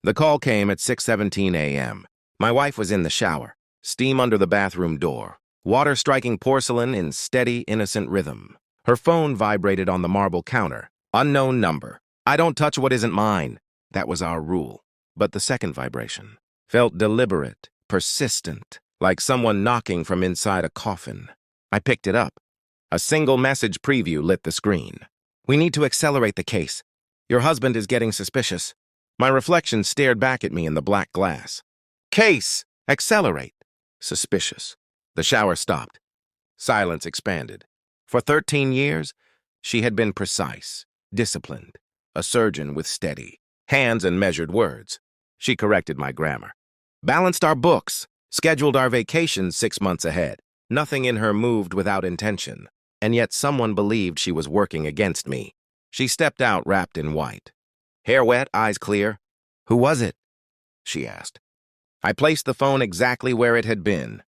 The call came at 6:17 a.m. My wife was in the shower, steam under the bathroom door, water striking porcelain in steady, innocent rhythm. Her phone vibrated on the marble counter. Unknown number. I don't touch what isn't mine. That was our rule. But the second vibration felt deliberate, persistent, like someone knocking from inside a coffin. I picked it up. A single message preview lit the screen. "We need to accelerate the case. Your husband is getting suspicious." My reflection stared back at me in the black glass. Case! Accelerate! Suspicious. The shower stopped. Silence expanded. For 13 years, she had been precise, disciplined, a surgeon with steady hands and measured words. She corrected my grammar. Balanced our books, scheduled our vacations 6 months ahead. Nothing in her moved without intention, and yet someone believed she was working against me. She stepped out wrapped in white. Hair wet, eyes clear. "Who was it?" she asked. I placed the phone exactly where it had been.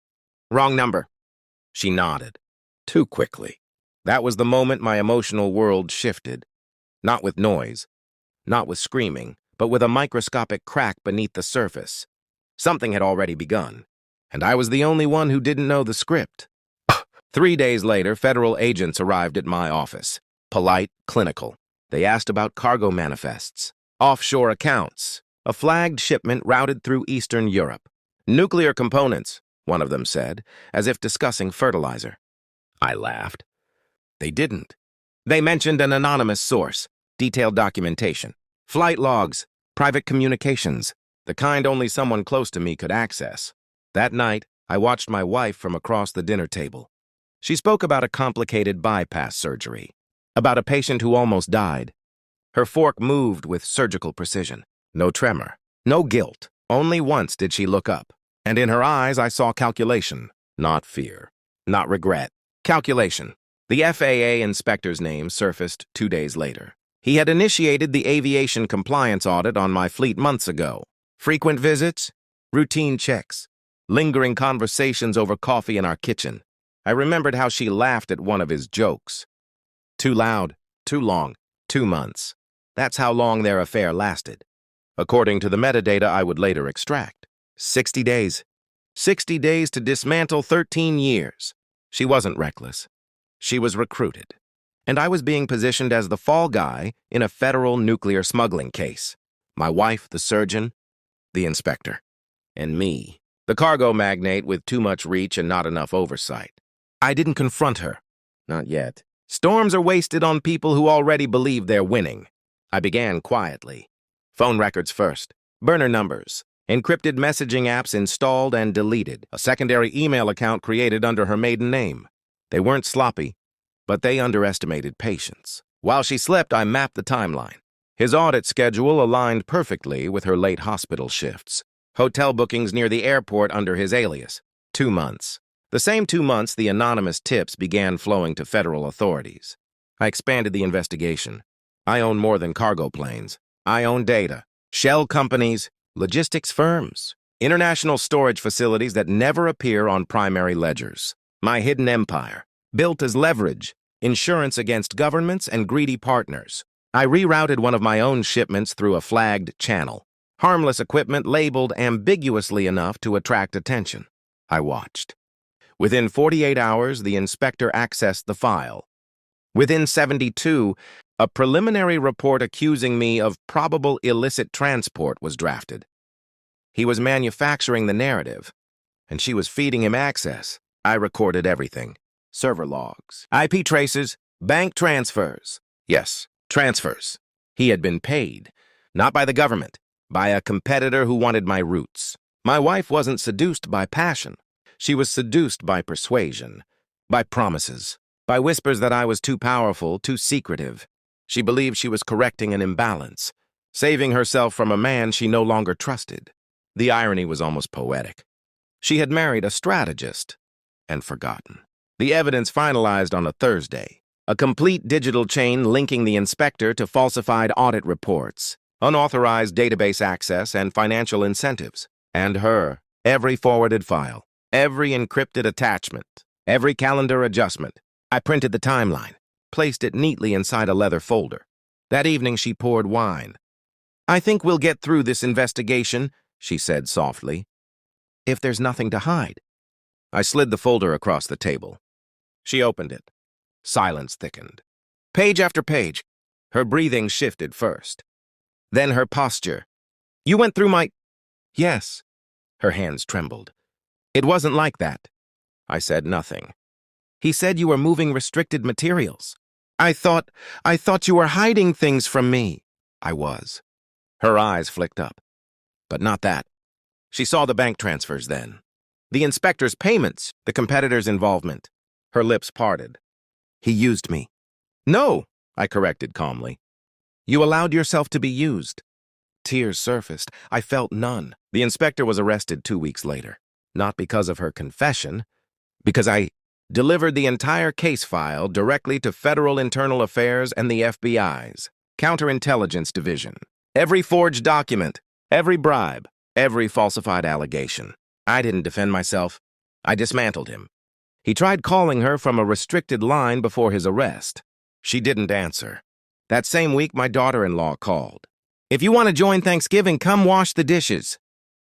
"Wrong number." She nodded. Too quickly. That was the moment my emotional world shifted. Not with noise, not with screaming, but with a microscopic crack beneath the surface. Something had already begun, and I was the only one who didn't know the script. 3 days later, federal agents arrived at my office. Polite, clinical. They asked about cargo manifests, offshore accounts, a flagged shipment routed through Eastern Europe. "Nuclear components," one of them said, as if discussing fertilizer. I laughed. They didn't. They mentioned an anonymous source, detailed documentation, flight logs, private communications, the kind only someone close to me could access. That night, I watched my wife from across the dinner table. She spoke about a complicated bypass surgery, about a patient who almost died. Her fork moved with surgical precision. No tremor, no guilt. Only once did she look up, and in her eyes I saw calculation, not fear, not regret. Calculation. The FAA inspector's name surfaced 2 days later. He had initiated the aviation compliance audit on my fleet months ago. Frequent visits, routine checks, lingering conversations over coffee in our kitchen. I remembered how she laughed at one of his jokes. Too loud, too long, 2 months. That's how long their affair lasted. According to the metadata I would later extract. 60 days. 60 days to dismantle 13 years. She wasn't reckless. She was recruited. And I was being positioned as the fall guy in a federal nuclear smuggling case. My wife, the surgeon, the inspector. And me, the cargo magnate with too much reach and not enough oversight. I didn't confront her. Not yet. Storms are wasted on people who already believe they're winning. I began quietly. Phone records first. Burner numbers. Encrypted messaging apps installed and deleted. A secondary email account created under her maiden name. They weren't sloppy, but they underestimated patience. While she slept, I mapped the timeline. His audit schedule aligned perfectly with her late hospital shifts. Hotel bookings near the airport under his alias. 2 months. The same 2 months, the anonymous tips began flowing to federal authorities. I expanded the investigation. I own more than cargo planes. I own data, shell companies, logistics firms, international storage facilities that never appear on primary ledgers. My hidden empire, built as leverage, insurance against governments and greedy partners. I rerouted one of my own shipments through a flagged channel. Harmless equipment labeled ambiguously enough to attract attention. I watched. Within 48 hours, the inspector accessed the file. Within 72, a preliminary report accusing me of probable illicit transport was drafted. He was manufacturing the narrative, and she was feeding him access. I recorded everything. Server logs, IP traces, bank transfers. Yes, transfers. He had been paid, not by the government, by a competitor who wanted my roots. My wife wasn't seduced by passion. She was seduced by persuasion, by promises, by whispers that I was too powerful, too secretive. She believed she was correcting an imbalance, saving herself from a man she no longer trusted. The irony was almost poetic. She had married a strategist and forgotten. The evidence finalized on a Thursday. A complete digital chain linking the inspector to falsified audit reports, unauthorized database access, and financial incentives. And her, every forwarded file, every encrypted attachment, every calendar adjustment. I printed the timeline, placed it neatly inside a leather folder. That evening she poured wine. I think we'll get through this investigation, she said softly. If there's nothing to hide. I slid the folder across the table. She opened it. Silence thickened. Page after page. Her breathing shifted first. Then her posture. You went through my... Yes. Her hands trembled. It wasn't like that. I said nothing. He said you were moving restricted materials. I thought you were hiding things from me. I was. Her eyes flicked up. But not that. She saw the bank transfers then. The inspector's payments, the competitor's involvement. Her lips parted. He used me. No, I corrected calmly. You allowed yourself to be used. Tears surfaced. I felt none. The inspector was arrested 2 weeks later. Not because of her confession, because I delivered the entire case file directly to Federal Internal Affairs and the FBI's Counterintelligence Division. Every forged document, every bribe, every falsified allegation. I didn't defend myself. I dismantled him. He tried calling her from a restricted line before his arrest. She didn't answer. That same week, my daughter-in-law called. If you want to join Thanksgiving, come wash the dishes.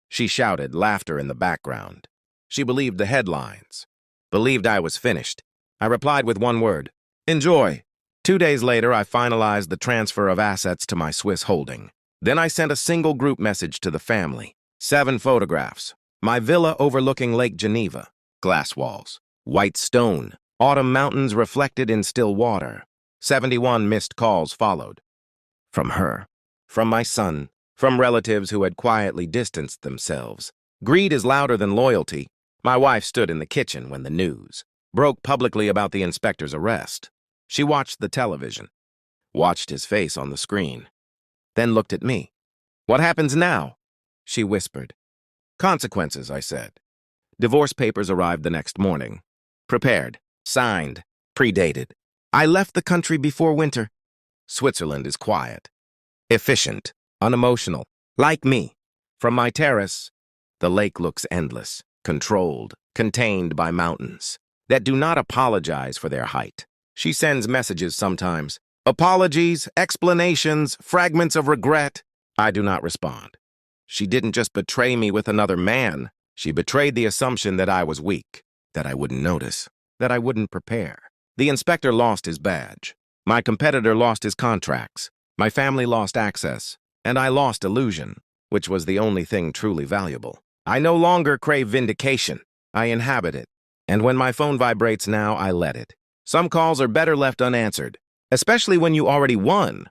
She shouted, laughter in the background. She believed the headlines. Believed I was finished. I replied with one word. Enjoy. 2 days later, I finalized the transfer of assets to my Swiss holding. Then I sent a single group message to the family. 7 photographs. My villa overlooking Lake Geneva. Glass walls. White stone. Autumn mountains reflected in still water. 71 missed calls followed. From her. From my son. From relatives who had quietly distanced themselves. Greed is louder than loyalty. My wife stood in the kitchen when the news broke publicly about the inspector's arrest. She watched the television, watched his face on the screen, then looked at me. What happens now? She whispered. Consequences, I said. Divorce papers arrived the next morning. Prepared, signed, predated. I left the country before winter. Switzerland is quiet, efficient, unemotional, like me. From my terrace, the lake looks endless, controlled, contained by mountains that do not apologize for their height. She sends messages sometimes. Apologies, explanations, fragments of regret. I do not respond. She didn't just betray me with another man. She betrayed the assumption that I was weak, that I wouldn't notice, that I wouldn't prepare. The inspector lost his badge. My competitor lost his contracts. My family lost access. And I lost illusion, which was the only thing truly valuable. I no longer crave vindication. I inhabit it. And when my phone vibrates now, I let it. Some calls are better left unanswered, especially when you already won.